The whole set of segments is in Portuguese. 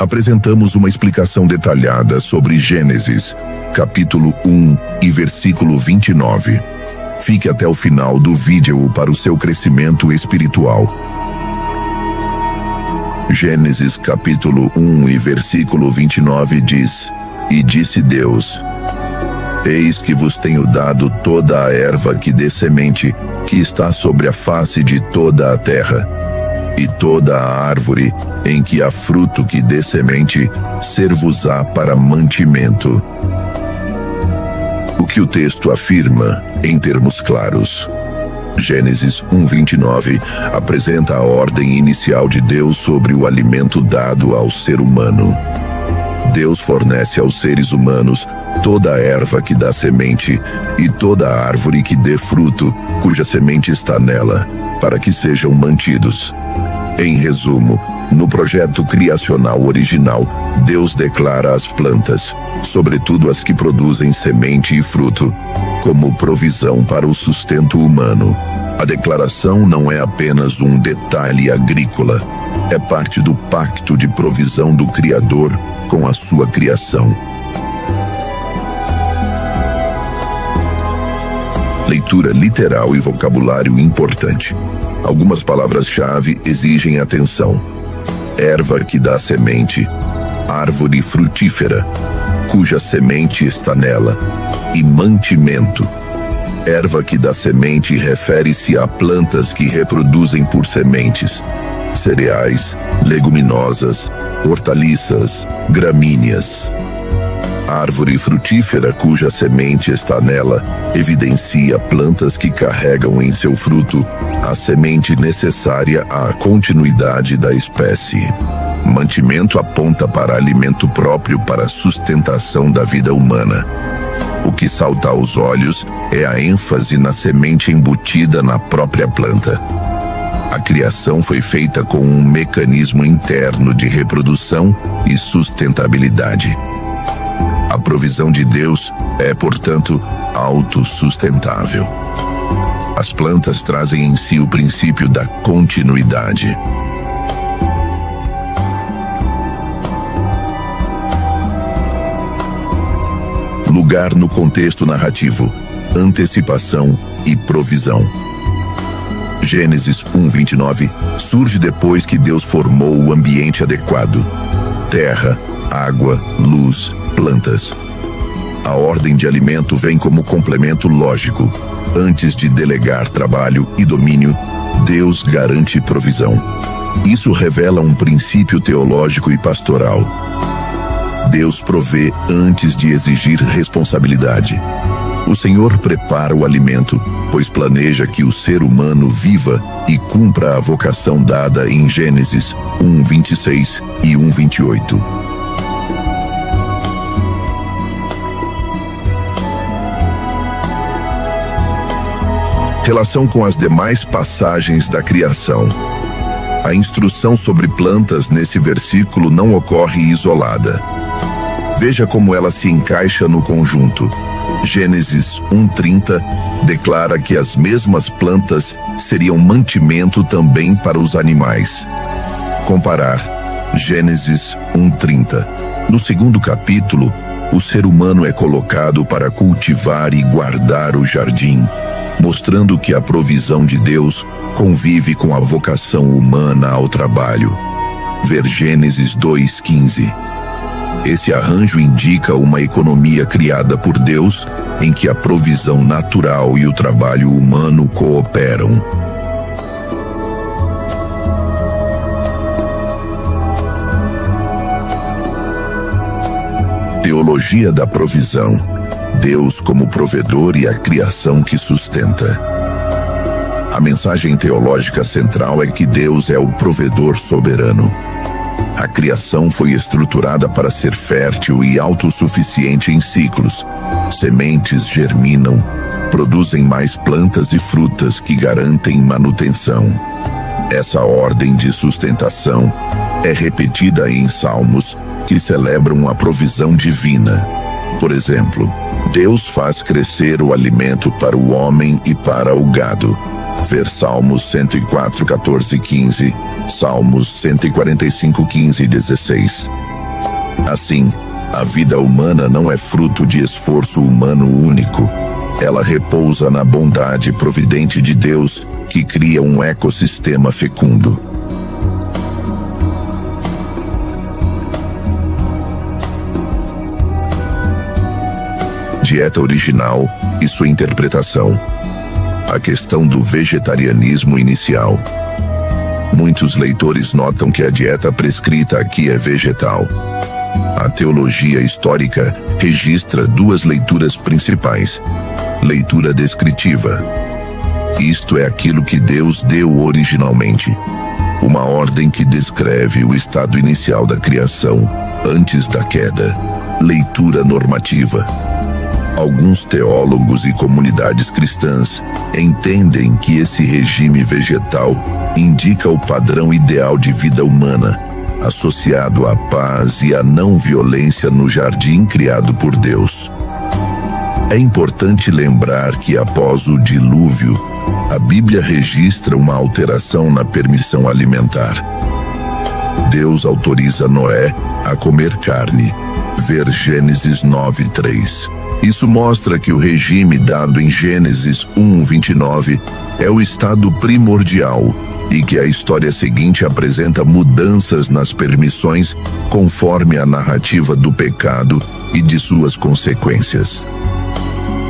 apresentamos uma explicação detalhada sobre Gênesis, capítulo 1 e versículo 29. Fique até o final do vídeo para o seu crescimento espiritual. Gênesis capítulo 1 e versículo 29 diz: E disse Deus: Eis que vos tenho dado toda a erva que dê semente, que está sobre a face de toda a terra, e toda a árvore em que há fruto que dê semente, ser-vos-á para mantimento. O que o texto afirma, em termos claros? Gênesis 1:29 apresenta a ordem inicial de Deus sobre o alimento dado ao ser humano. Deus fornece aos seres humanos toda a erva que dá semente e toda a árvore que dê fruto, cuja semente está nela, para que sejam mantidos. Em resumo, no projeto criacional original, Deus declara as plantas, sobretudo as que produzem semente e fruto, como provisão para o sustento humano. A declaração não é apenas um detalhe agrícola, é parte do pacto de provisão do Criador com a sua criação. Leitura literal e vocabulário importante. Algumas palavras-chave exigem atenção. Erva que dá semente, árvore frutífera, cuja semente está nela, e mantimento. Erva que dá semente refere-se a plantas que reproduzem por sementes, cereais, leguminosas, hortaliças, gramíneas. Árvore frutífera cuja semente está nela evidencia plantas que carregam em seu fruto a semente necessária à continuidade da espécie. Mantimento aponta para alimento próprio para a sustentação da vida humana. O que salta aos olhos é a ênfase na semente embutida na própria planta. A criação foi feita com um mecanismo interno de reprodução e sustentabilidade. A provisão de Deus é, portanto, autossustentável. As plantas trazem em si o princípio da continuidade. Lugar no contexto narrativo, antecipação e provisão. Gênesis 1:29 surge depois que Deus formou o ambiente adequado: terra, água, luz, plantas. A ordem de alimento vem como complemento lógico. Antes de delegar trabalho e domínio, Deus garante provisão. Isso revela um princípio teológico e pastoral. Deus provê antes de exigir responsabilidade. O Senhor prepara o alimento, pois planeja que o ser humano viva e cumpra a vocação dada em Gênesis 1:26 e 1:28. Relação com as demais passagens da criação. A instrução sobre plantas nesse versículo não ocorre isolada. Veja como ela se encaixa no conjunto. Gênesis 1:30 declara que as mesmas plantas seriam mantimento também para os animais. Comparar Gênesis 1:30. No segundo capítulo, o ser humano é colocado para cultivar e guardar o jardim, mostrando que a provisão de Deus convive com a vocação humana ao trabalho. Ver Gênesis 2:15. Esse arranjo indica uma economia criada por Deus, em que a provisão natural e o trabalho humano cooperam. Teologia da provisão. Deus como provedor e a criação que sustenta. A mensagem teológica central é que Deus é o provedor soberano. A criação foi estruturada para ser fértil e autossuficiente em ciclos. Sementes germinam, produzem mais plantas e frutas que garantem manutenção. Essa ordem de sustentação é repetida em salmos que celebram a provisão divina. Por exemplo, Deus faz crescer o alimento para o homem e para o gado. Ver Salmos 104, 14 e 15, Salmos 145, 15 e 16. Assim, a vida humana não é fruto de esforço humano único. Ela repousa na bondade providente de Deus, que cria um ecossistema fecundo. Dieta original e sua interpretação. A questão do vegetarianismo inicial. Muitos leitores notam que a dieta prescrita aqui é vegetal. A teologia histórica registra duas leituras principais. Leitura descritiva. Isto é aquilo que Deus deu originalmente. Uma ordem que descreve o estado inicial da criação, antes da queda. Leitura normativa. Alguns teólogos e comunidades cristãs entendem que esse regime vegetal indica o padrão ideal de vida humana, associado à paz e à não violência no jardim criado por Deus. É importante lembrar que após o dilúvio, a Bíblia registra uma alteração na permissão alimentar. Deus autoriza Noé a comer carne, ver Gênesis 9:3. Isso mostra que o regime dado em Gênesis 1:29 é o estado primordial e que a história seguinte apresenta mudanças nas permissões conforme a narrativa do pecado e de suas consequências.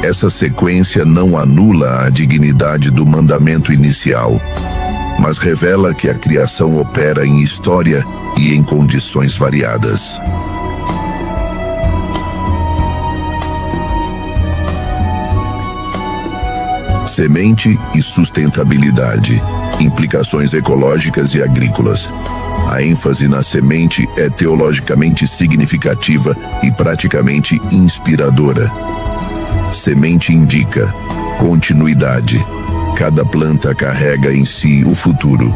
Essa sequência não anula a dignidade do mandamento inicial, mas revela que a criação opera em história e em condições variadas. Semente e sustentabilidade, implicações ecológicas e agrícolas. A ênfase na semente é teologicamente significativa e praticamente inspiradora. Semente indica continuidade. Cada planta carrega em si o futuro.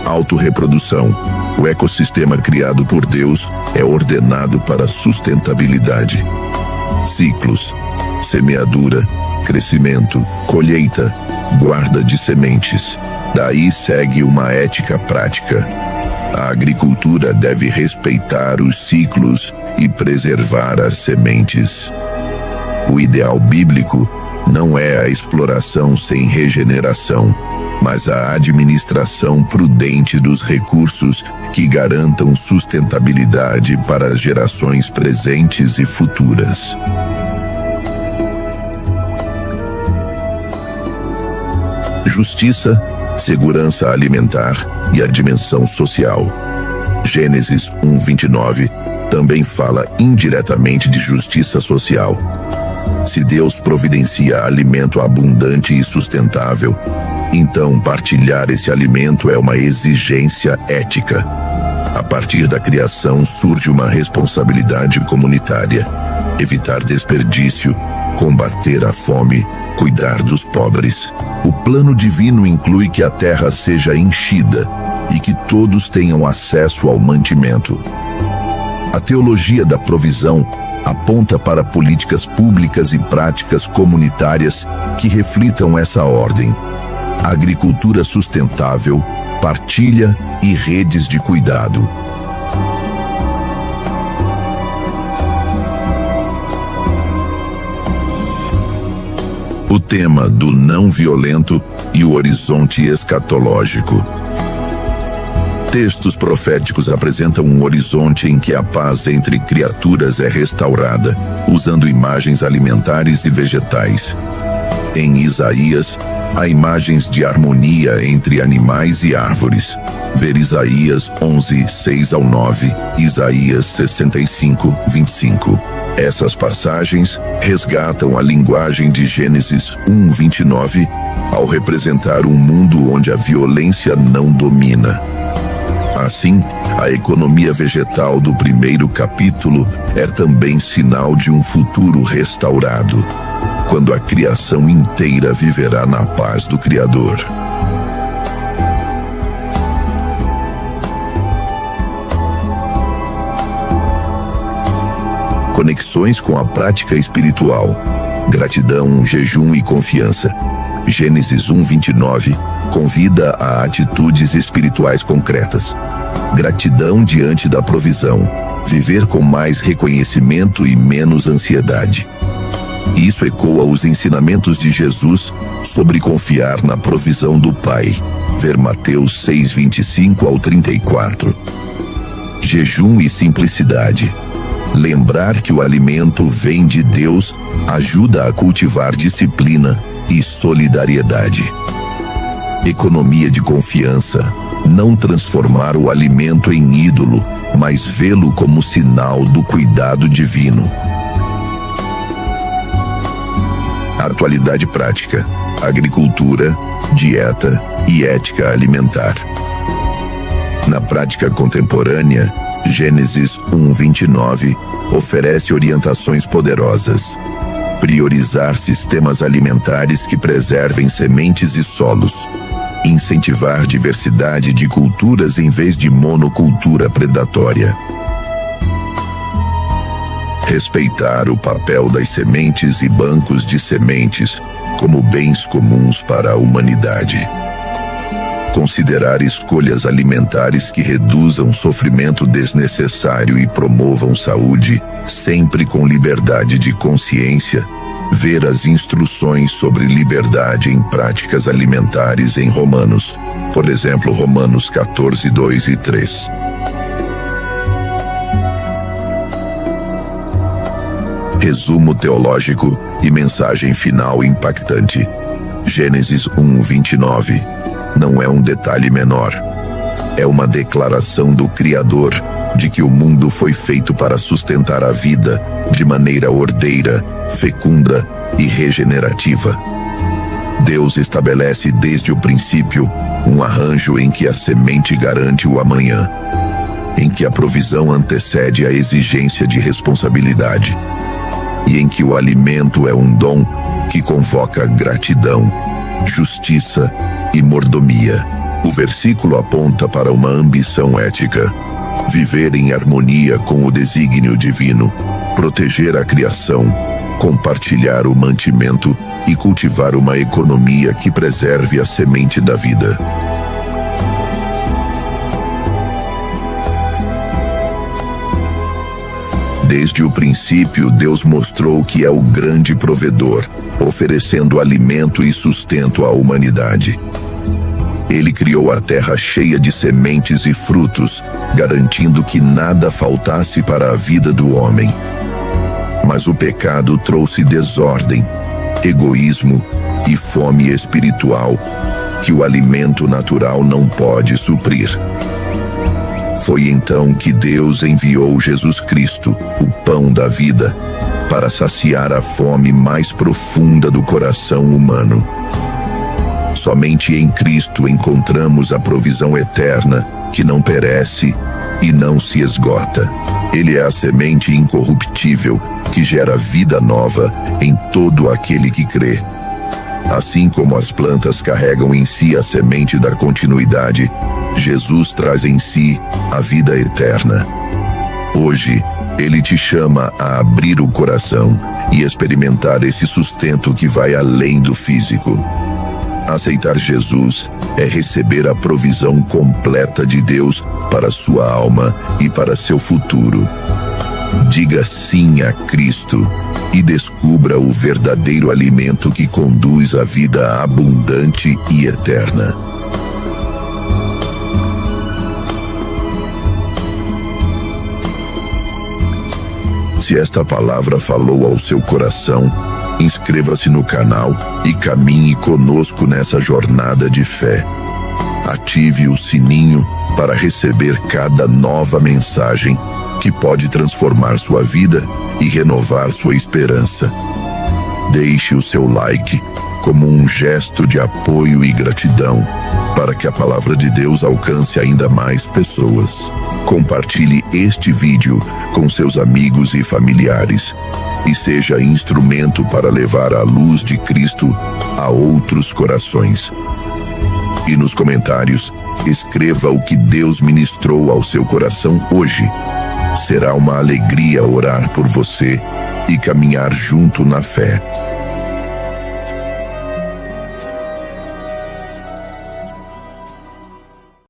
Autorreprodução. O ecossistema criado por Deus é ordenado para sustentabilidade. Ciclos. Semeadura, crescimento, colheita, guarda de sementes. Daí segue uma ética prática. A agricultura deve respeitar os ciclos e preservar as sementes. O ideal bíblico não é a exploração sem regeneração, mas a administração prudente dos recursos que garantam sustentabilidade para as gerações presentes e futuras. Justiça, segurança alimentar e a dimensão social. Gênesis 1:29 também fala indiretamente de justiça social. Se Deus providencia alimento abundante e sustentável, então partilhar esse alimento é uma exigência ética. A partir da criação surge uma responsabilidade comunitária: evitar desperdício, combater a fome, cuidar dos pobres. O plano divino inclui que a terra seja enchida e que todos tenham acesso ao mantimento. A teologia da provisão aponta para políticas públicas e práticas comunitárias que reflitam essa ordem: agricultura sustentável, partilha e redes de cuidado. O tema do não violento e o horizonte escatológico. Textos proféticos apresentam um horizonte em que a paz entre criaturas é restaurada, usando imagens alimentares e vegetais. Em Isaías, há imagens de harmonia entre animais e árvores. Ver Isaías 11:6-9, Isaías 65:25. Essas passagens resgatam a linguagem de Gênesis 1:29 ao representar um mundo onde a violência não domina. Assim, a economia vegetal do primeiro capítulo é também sinal de um futuro restaurado, quando a criação inteira viverá na paz do Criador. Conexões com a prática espiritual. Gratidão, jejum e confiança. Gênesis 1:29 convida a atitudes espirituais concretas. Gratidão diante da provisão. viver com mais reconhecimento e menos ansiedade. Isso ecoa os ensinamentos de Jesus sobre confiar na provisão do Pai. Ver Mateus 6:25 ao 34. Jejum e simplicidade. Lembrar que o alimento vem de Deus ajuda a cultivar disciplina e solidariedade. Economia de confiança. Não transformar o alimento em ídolo, mas vê-lo como sinal do cuidado divino. Atualidade prática. Agricultura, dieta e ética alimentar. Na prática contemporânea, Gênesis 1:29 oferece orientações poderosas. Priorizar sistemas alimentares que preservem sementes e solos. Incentivar diversidade de culturas em vez de monocultura predatória. Respeitar o papel das sementes e bancos de sementes como bens comuns para a humanidade. Considerar escolhas alimentares que reduzam sofrimento desnecessário e promovam saúde, sempre com liberdade de consciência. Ver as instruções sobre liberdade em práticas alimentares em Romanos, por exemplo, Romanos 14:2 e 3. Resumo teológico e mensagem final impactante. Gênesis 1:29. Não é um detalhe menor. É uma declaração do Criador de que o mundo foi feito para sustentar a vida de maneira ordeira, fecunda e regenerativa. Deus estabelece desde o princípio um arranjo em que a semente garante o amanhã, em que a provisão antecede a exigência de responsabilidade, e em que o alimento é um dom que convoca gratidão, justiça e mordomia. O versículo aponta para uma ambição ética: viver em harmonia com o desígnio divino, proteger a criação, compartilhar o mantimento e cultivar uma economia que preserve a semente da vida. Desde o princípio, Deus mostrou que é o grande provedor, oferecendo alimento e sustento à humanidade. Ele criou a terra cheia de sementes e frutos, garantindo que nada faltasse para a vida do homem. Mas o pecado trouxe desordem, egoísmo e fome espiritual que o alimento natural não pode suprir. Foi então que Deus enviou Jesus Cristo, o pão da vida, para saciar a fome mais profunda do coração humano. Somente em Cristo encontramos a provisão eterna que não perece e não se esgota. Ele é a semente incorruptível que gera vida nova em todo aquele que crê. Assim como as plantas carregam em si a semente da continuidade, Jesus traz em si a vida eterna. Hoje, Ele te chama a abrir o coração e experimentar esse sustento que vai além do físico. Aceitar Jesus é receber a provisão completa de Deus para sua alma e para seu futuro. Diga sim a Cristo e descubra o verdadeiro alimento que conduz à vida abundante e eterna. Se esta palavra falou ao seu coração, inscreva-se no canal e caminhe conosco nessa jornada de fé. Ative o sininho para receber cada nova mensagem que pode transformar sua vida e renovar sua esperança. Deixe o seu like como um gesto de apoio e gratidão para que a palavra de Deus alcance ainda mais pessoas. Compartilhe este vídeo com seus amigos e familiares e seja instrumento para levar a luz de Cristo a outros corações. E nos comentários, escreva o que Deus ministrou ao seu coração hoje. Será uma alegria orar por você e caminhar junto na fé.